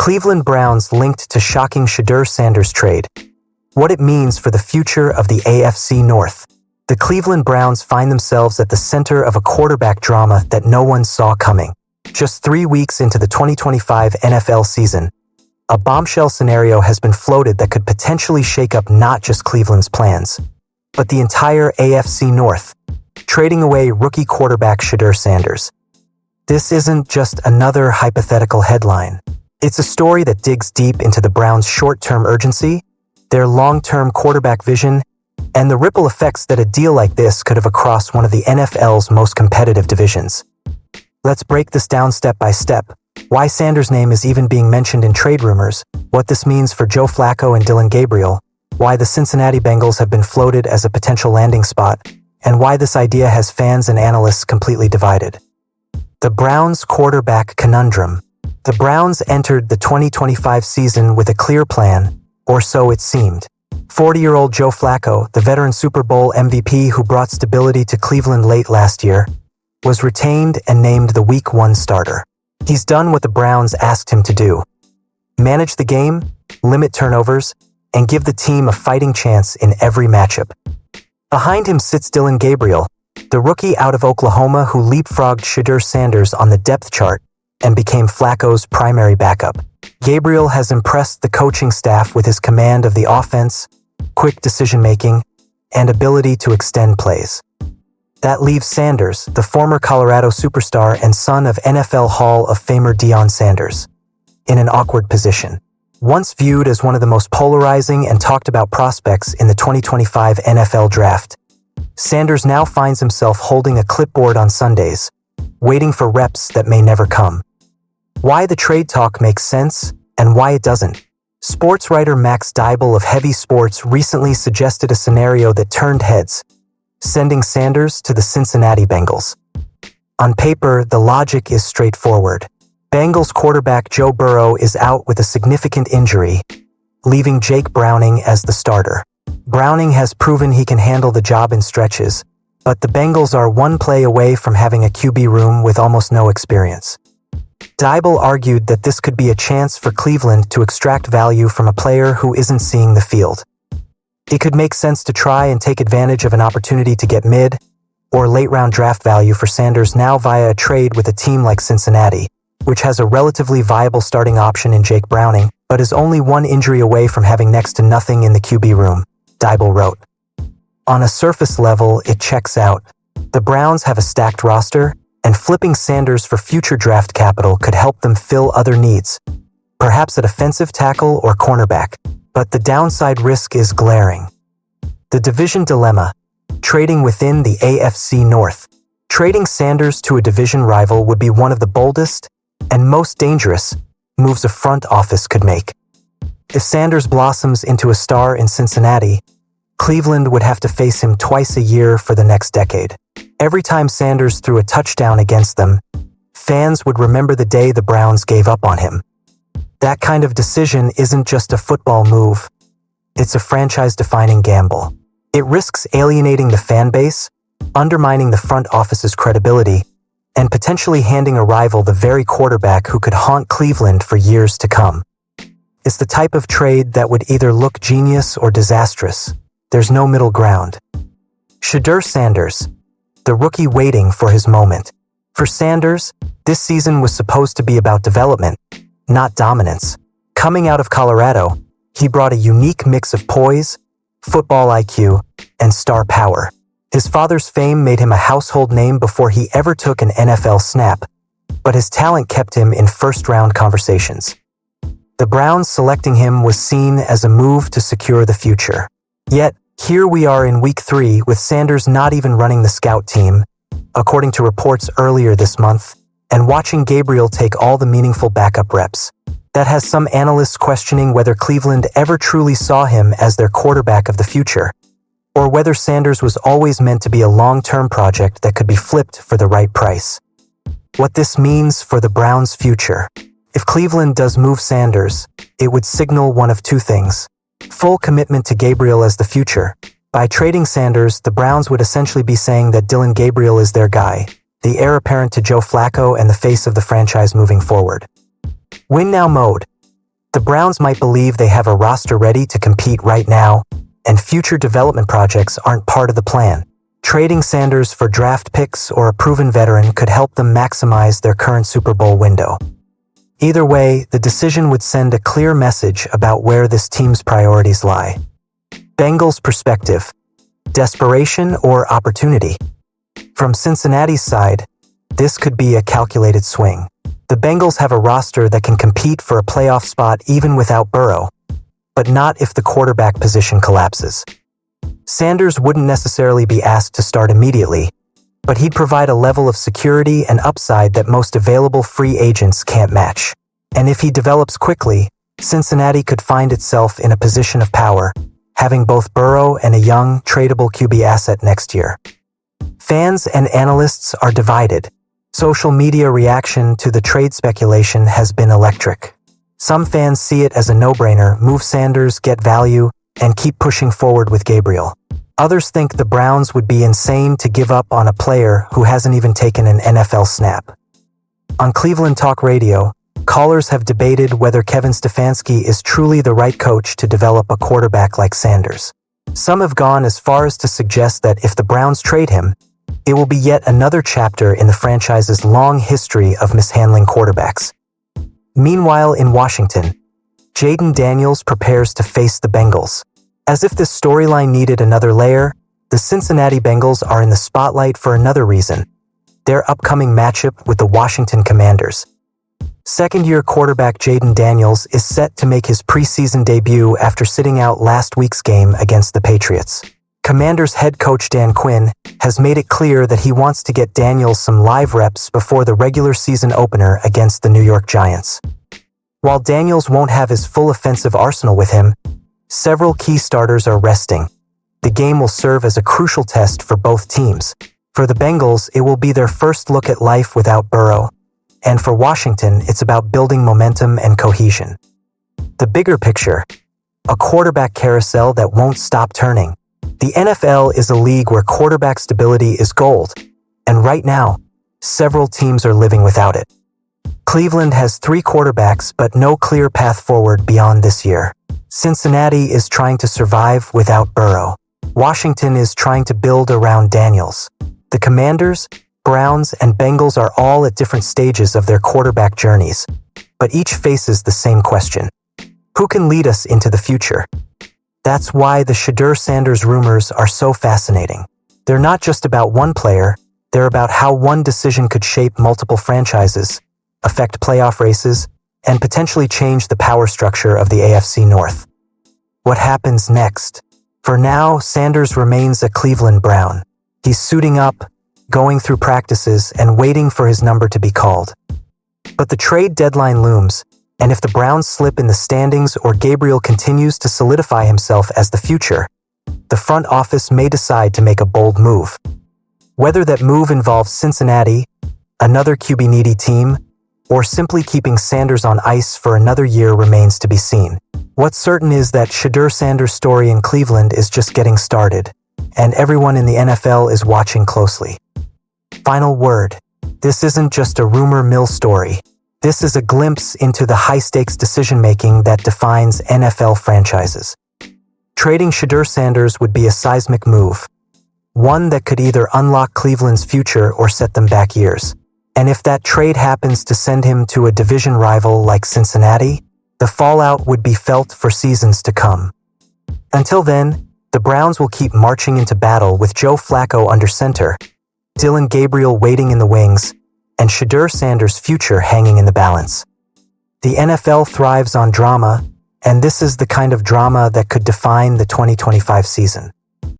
Cleveland Browns linked to shocking Shedeur Sanders trade. What it means for the future of the AFC North. The Cleveland Browns find themselves at the center of a quarterback drama that no one saw coming. Just 3 weeks into the 2025 NFL season, a bombshell scenario has been floated that could potentially shake up not just Cleveland's plans, but the entire AFC North, trading away rookie quarterback Shedeur Sanders. This isn't just another hypothetical headline. It's a story that digs deep into the Browns' short-term urgency, their long-term quarterback vision, and the ripple effects that a deal like this could have across one of the NFL's most competitive divisions. Let's break this down step by step. Why Sanders' name is even being mentioned in trade rumors, what this means for Joe Flacco and Dillon Gabriel, why the Cincinnati Bengals have been floated as a potential landing spot, and why this idea has fans and analysts completely divided. The Browns' quarterback conundrum. The Browns entered the 2025 season with a clear plan, or so it seemed. 40-year-old Joe Flacco, the veteran Super Bowl MVP who brought stability to Cleveland late last year, was retained and named the Week 1 starter. He's done what the Browns asked him to do: manage the game, limit turnovers, and give the team a fighting chance in every matchup. Behind him sits Dillon Gabriel, the rookie out of Oklahoma who leapfrogged Shedeur Sanders on the depth chart and became Flacco's primary backup. Gabriel has impressed the coaching staff with his command of the offense, quick decision-making, and ability to extend plays. That leaves Sanders, the former Colorado superstar and son of NFL Hall of Famer Deion Sanders, in an awkward position. Once viewed as one of the most polarizing and talked about prospects in the 2025 NFL Draft, Sanders now finds himself holding a clipboard on Sundays, waiting for reps that may never come. Why the trade talk makes sense and why it doesn't. Sports writer Max Dybel of Heavy Sports recently suggested a scenario that turned heads, sending Sanders to the Cincinnati Bengals. On paper, the logic is straightforward. Bengals quarterback Joe Burrow is out with a significant injury, leaving Jake Browning as the starter. Browning has proven he can handle the job in stretches, but the Bengals are one play away from having a QB room with almost no experience. Dybel argued that this could be a chance for Cleveland to extract value from a player who isn't seeing the field. It could make sense to try and take advantage of an opportunity to get mid- or late-round draft value for Sanders now via a trade with a team like Cincinnati, which has a relatively viable starting option in Jake Browning, but is only one injury away from having next to nothing in the QB room, Dybel wrote. On a surface level, it checks out. The Browns have a stacked roster, and flipping Sanders for future draft capital could help them fill other needs, perhaps at offensive tackle or cornerback. But the downside risk is glaring. The division dilemma. Trading within the AFC North. Trading Sanders to a division rival would be one of the boldest and most dangerous moves a front office could make. If Sanders blossoms into a star in Cincinnati, Cleveland would have to face him twice a year for the next decade. Every time Sanders threw a touchdown against them, fans would remember the day the Browns gave up on him. That kind of decision isn't just a football move, it's a franchise-defining gamble. It risks alienating the fan base, undermining the front office's credibility, and potentially handing a rival the very quarterback who could haunt Cleveland for years to come. It's the type of trade that would either look genius or disastrous. There's no middle ground. Shedeur Sanders, the rookie waiting for his moment. For Sanders, this season was supposed to be about development, not dominance. Coming out of Colorado, he brought a unique mix of poise, football IQ, and star power. His father's fame made him a household name before he ever took an NFL snap, but his talent kept him in first-round conversations. The Browns selecting him was seen as a move to secure the future. Yet, here we are in Week 3 with Sanders not even running the scout team, according to reports earlier this month, and watching Gabriel take all the meaningful backup reps. That has some analysts questioning whether Cleveland ever truly saw him as their quarterback of the future, or whether Sanders was always meant to be a long-term project that could be flipped for the right price. What this means for the Browns' future. If Cleveland does move Sanders, it would signal one of two things: full commitment to Gabriel as the future. By trading Sanders, the Browns would essentially be saying that Dillon Gabriel is their guy, the heir apparent to Joe Flacco and the face of the franchise moving forward. Win now mode. The Browns might believe they have a roster ready to compete right now, and future development projects aren't part of the plan. Trading Sanders for draft picks or a proven veteran could help them maximize their current Super Bowl window. Either way, the decision would send a clear message about where this team's priorities lie. Bengals perspective: desperation or opportunity? From Cincinnati's side, this could be a calculated swing. The Bengals have a roster that can compete for a playoff spot even without Burrow, but not if the quarterback position collapses. Sanders wouldn't necessarily be asked to start immediately, but he'd provide a level of security and upside that most available free agents can't match. And if he develops quickly, Cincinnati could find itself in a position of power, having both Burrow and a young, tradable QB asset next year. Fans and analysts are divided. Social media reaction to the trade speculation has been electric. Some fans see it as a no-brainer: move Sanders, get value, and keep pushing forward with Gabriel. Others think the Browns would be insane to give up on a player who hasn't even taken an NFL snap. On Cleveland Talk Radio, callers have debated whether Kevin Stefanski is truly the right coach to develop a quarterback like Sanders. Some have gone as far as to suggest that if the Browns trade him, it will be yet another chapter in the franchise's long history of mishandling quarterbacks. Meanwhile, in Washington, Jayden Daniels prepares to face the Bengals. As if this storyline needed another layer, the Cincinnati Bengals are in the spotlight for another reason: their upcoming matchup with the Washington Commanders. Second-year quarterback Jayden Daniels is set to make his preseason debut after sitting out last week's game against the Patriots. Commanders head coach Dan Quinn has made it clear that he wants to get Daniels some live reps before the regular season opener against the New York Giants. While Daniels won't have his full offensive arsenal with him, several key starters are resting. The game will serve as a crucial test for both teams. For the Bengals, it will be their first look at life without Burrow. And for Washington, it's about building momentum and cohesion. The bigger picture: a quarterback carousel that won't stop turning. The NFL is a league where quarterback stability is gold, and right now, several teams are living without it. Cleveland has 3 quarterbacks but no clear path forward beyond this year. Cincinnati is trying to survive without Burrow. Washington is trying to build around Daniels. The Commanders, Browns, and Bengals are all at different stages of their quarterback journeys, but each faces the same question: who can lead us into the future? That's why the Shedeur Sanders rumors are so fascinating. They're not just about one player, they're about how one decision could shape multiple franchises, affect playoff races, and potentially change the power structure of the AFC North. What happens next? For now, Sanders remains a Cleveland Brown. He's suiting up, going through practices, and waiting for his number to be called. But the trade deadline looms, and if the Browns slip in the standings or Gabriel continues to solidify himself as the future, the front office may decide to make a bold move. Whether that move involves Cincinnati, another QB-needy team, or simply keeping Sanders on ice for another year remains to be seen. What's certain is that Shedeur Sanders' story in Cleveland is just getting started, and everyone in the NFL is watching closely. Final word: this isn't just a rumor mill story. This is a glimpse into the high-stakes decision-making that defines NFL franchises. Trading Shedeur Sanders would be a seismic move, one that could either unlock Cleveland's future or set them back years. And if that trade happens to send him to a division rival like Cincinnati, the fallout would be felt for seasons to come. Until then, the Browns will keep marching into battle with Joe Flacco under center, Dylan Gabriel waiting in the wings, and Shedeur Sanders' future hanging in the balance. The NFL thrives on drama, and this is the kind of drama that could define the 2025 season.